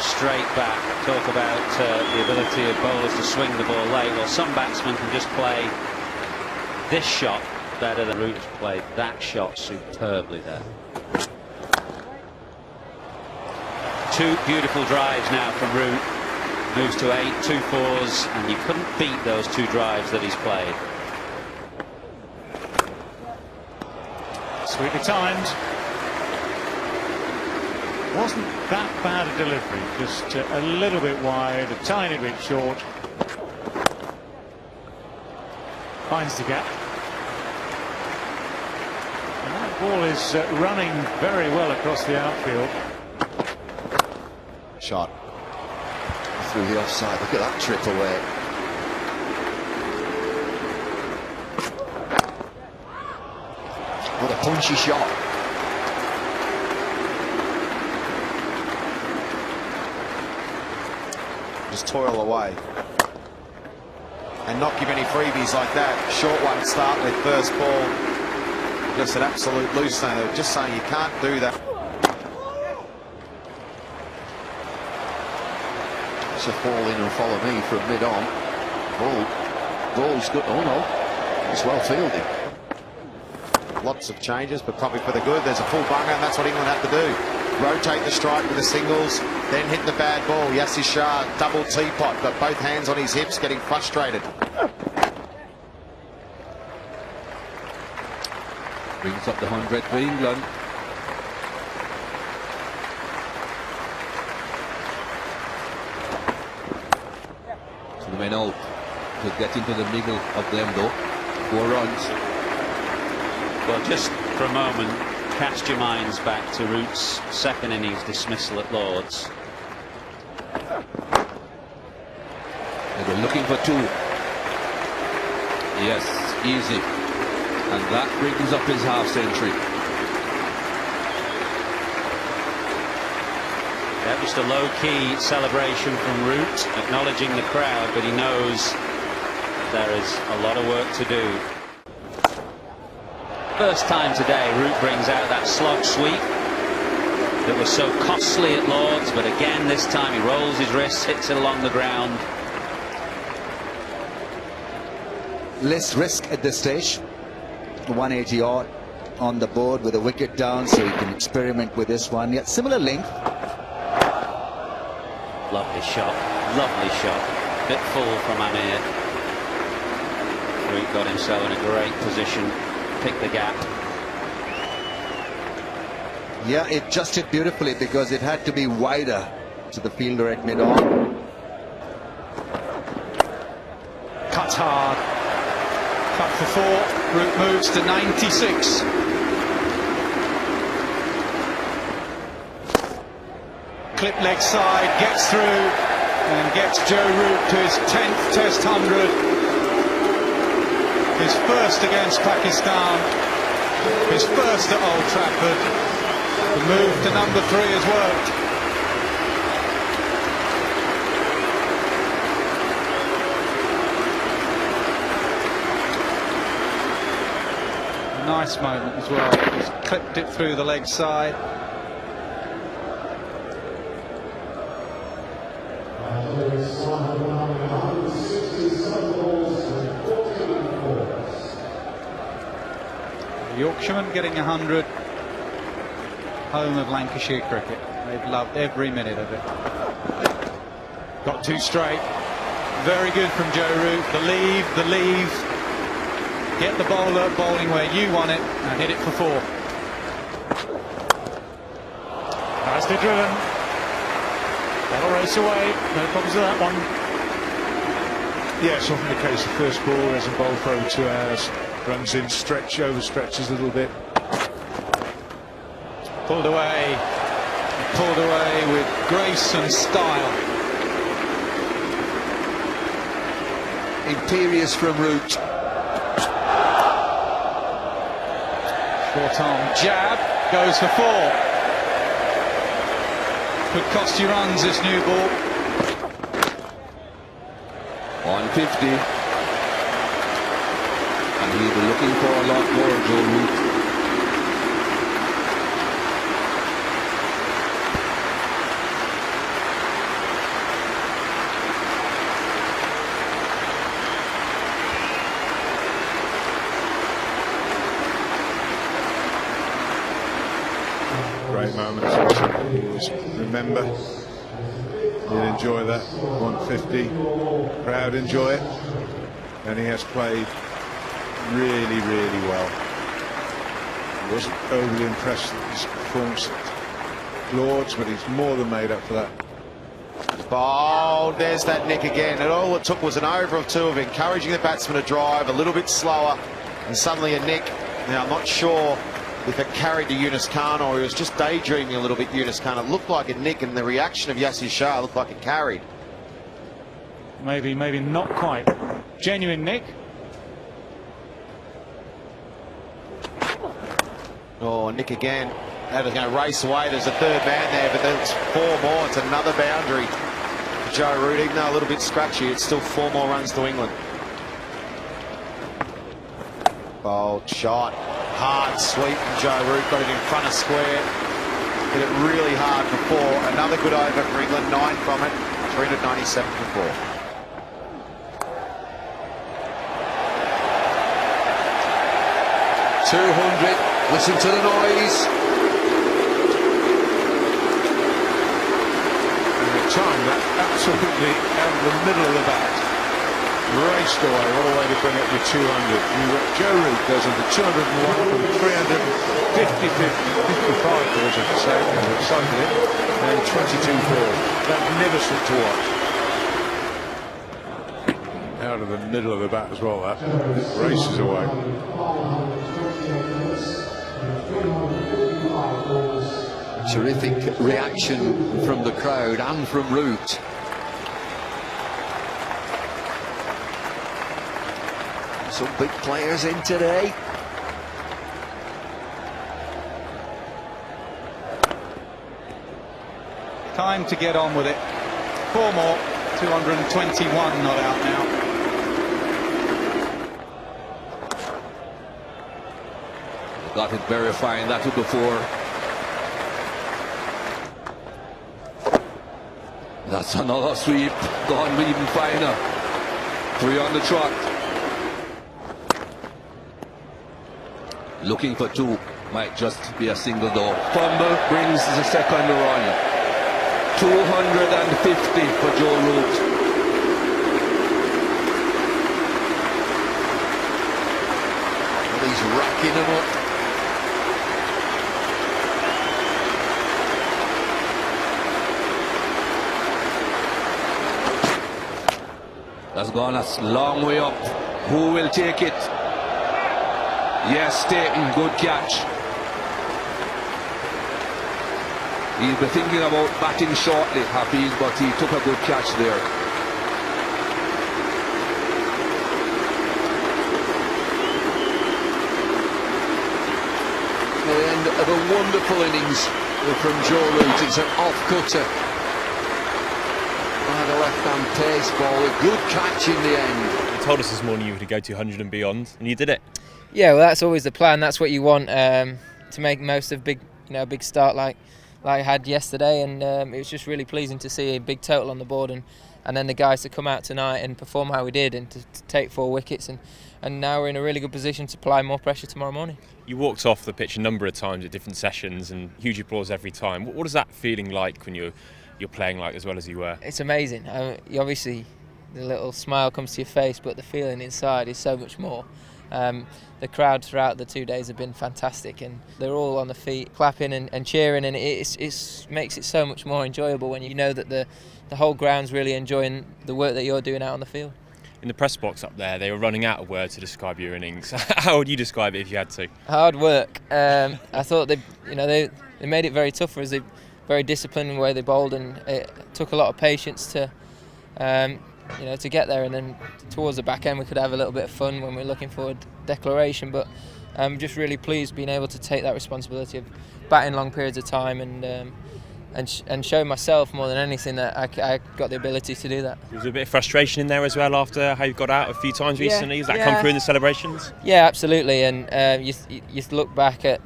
very straight bat. Talk about the ability of bowlers to swing the ball late. Well, some batsmen can just play this shot better than Root played that shot superbly there. Two beautiful drives now from Root. Moves to 8, 2 4s, and you couldn't beat those 2 drives that he's played. Sweetly timed. Wasn't that bad a delivery, just a little bit wide, a tiny bit short. Finds the gap. And that ball is running very well across the outfield. Shot through the offside. Look at that trip away. What a punchy shot. Just toil away and not give any freebies like that. Short one to start with, first ball. Just an absolute loose thing. They're just saying you can't do that. It's a fall in and follow me from mid-on. Ball's good. Oh no, it's well fielded. Lots of changes, but probably for the good. There's a full bunger, and that's what England have to do. Rotate the strike with the singles, then hit the bad ball. Yasir Shah, double teapot, got both hands on his hips, getting frustrated. Brings up the 100 for England. So the men out to get into the middle of them though. 4 runs. Well, just for a moment, cast your minds back to Root's second innings dismissal at Lords. They were looking for 2. Yes, easy. And that brings up his half century. Yeah, just a low-key celebration from Root, acknowledging the crowd, but he knows there is a lot of work to do. First time today, Root brings out that slog sweep that was so costly at Lords, but again this time he rolls his wrists, hits it along the ground. Less risk at this stage. 180 odd on the board with a wicket down, so he can experiment with this one. Yet similar length. Lovely shot, lovely shot. Bit full from Amir. Root got himself in a great position. Pick the gap. Yeah, it just hit beautifully because it had to be wider to the fielder at mid-on. Cut hard. Cut for 4. Root moves to 96. Clip leg side, gets through and gets Joe Root to his 10th Test 100. His first against Pakistan, his first at Old Trafford. The move to number 3 has worked. Nice moment as well. He's clipped it through the leg side. Yorkshireman getting 100. Home of Lancashire cricket. They've loved every minute of it. Got 2 straight. Very good from Joe Root. The leave. Get the bowler bowling where you want it and hit it for 4. Nicely driven. That'll race away. No problems with that one. Yeah, it's often the case. The first ball hasn't bowled for over 2 hours. Runs in, overstretches a little bit. Pulled away with grace and style. Imperious from Root. Short arm jab, goes for 4. Could cost you runs, this new ball. 150. And he'll be looking for a lot more, Joe Root. great moments which you always remember. You'll enjoy that. 150, crowd enjoy it, and he has played really, really well. He wasn't overly impressed with his performance at Lords, but he's more than made up for that. Oh, there's that nick again. And all it took was an over of two of encouraging the batsman to drive a little bit slower, and suddenly a nick. Now, I'm not sure if it carried to Yunus Khan or he was just daydreaming a little bit, Yunus Khan. It looked like a nick, and the reaction of Yasir Shah looked like it carried. Maybe not quite. Genuine nick. Oh, nick again. That is going to race away. There's a third man there, but there's four more. It's another boundary for Joe Root. Even though a little bit scratchy, it's still 4 more runs to England. Bold shot. Hard sweep from Joe Root. Got it in front of square. Hit it really hard for 4. Another good over for England. 9 from it. 397 for 4. Listen to the noise. Time that absolutely out of the middle of the bat, raced away all the way to bring it to 200. Joe Root goes into 201 from 355 balls, I should say, and 22 balls. Magnificent to watch. Out of the middle of the bat as well, that races away. Terrific reaction from the crowd and from Root. Some big players in today. Time to get on with it. 4 more. 221 not out now. Got it verifying that before. That's another sweep, gone even finer. 3 on the trot. Looking for 2, might just be a single though. Fumble brings the second run. 250 for Joe Root. And he's racking them up. That's gone a long way up. Who will take it? Yes, taken. Good catch. He'll be thinking about batting shortly, Hafiz, but he took a good catch there. The end of a wonderful innings from Joe Root. It's an off-cutter. A left-hand pace ball, a good catch in the end. You told us this morning you were going to go 200 and beyond, and you did it. Yeah, well, that's always the plan. That's what you want, to make most of big start like I had yesterday, and it was just really pleasing to see a big total on the board, and then the guys to come out tonight and perform how we did, and to take 4 wickets, and now we're in a really good position to apply more pressure tomorrow morning. You walked off the pitch a number of times at different sessions, and huge applause every time. What is that feeling like when you're playing like as well as you were? It's amazing. You obviously, the little smile comes to your face, but the feeling inside is so much more. The crowd throughout the 2 days have been fantastic, and they're all on the feet clapping and cheering, and it makes it so much more enjoyable when you know that the whole ground's really enjoying the work that you're doing out on the field. In the press box up there, they were running out of words to describe your innings. How would you describe it if you had to? Hard work. I thought they made it very tough for us. They very disciplined in the way they bowled, and it took a lot of patience to get there, and then towards the back end we could have a little bit of fun when we're looking for a declaration, but I'm just really pleased being able to take that responsibility of batting long periods of time and show myself more than anything that I got the ability to do that. There was a bit of frustration in there as well after how you got out a few times recently. Does that come through in the celebrations? Yeah, absolutely, and you look back at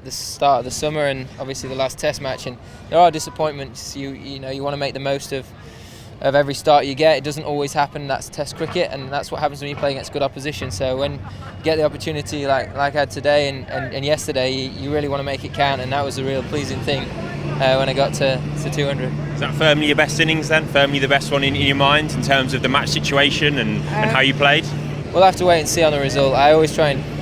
the start of the summer and obviously the last Test match, and there are disappointments. You want to make the most of every start you get. It doesn't always happen. That's Test cricket, and that's what happens when you play against good opposition. So when you get the opportunity like I had today and yesterday, you really want to make it count, and that was a real pleasing thing when I got to 200. Is that firmly your best innings then? Firmly the best one in your mind in terms of the match situation and how you played? We'll have to wait and see on the result. I always try and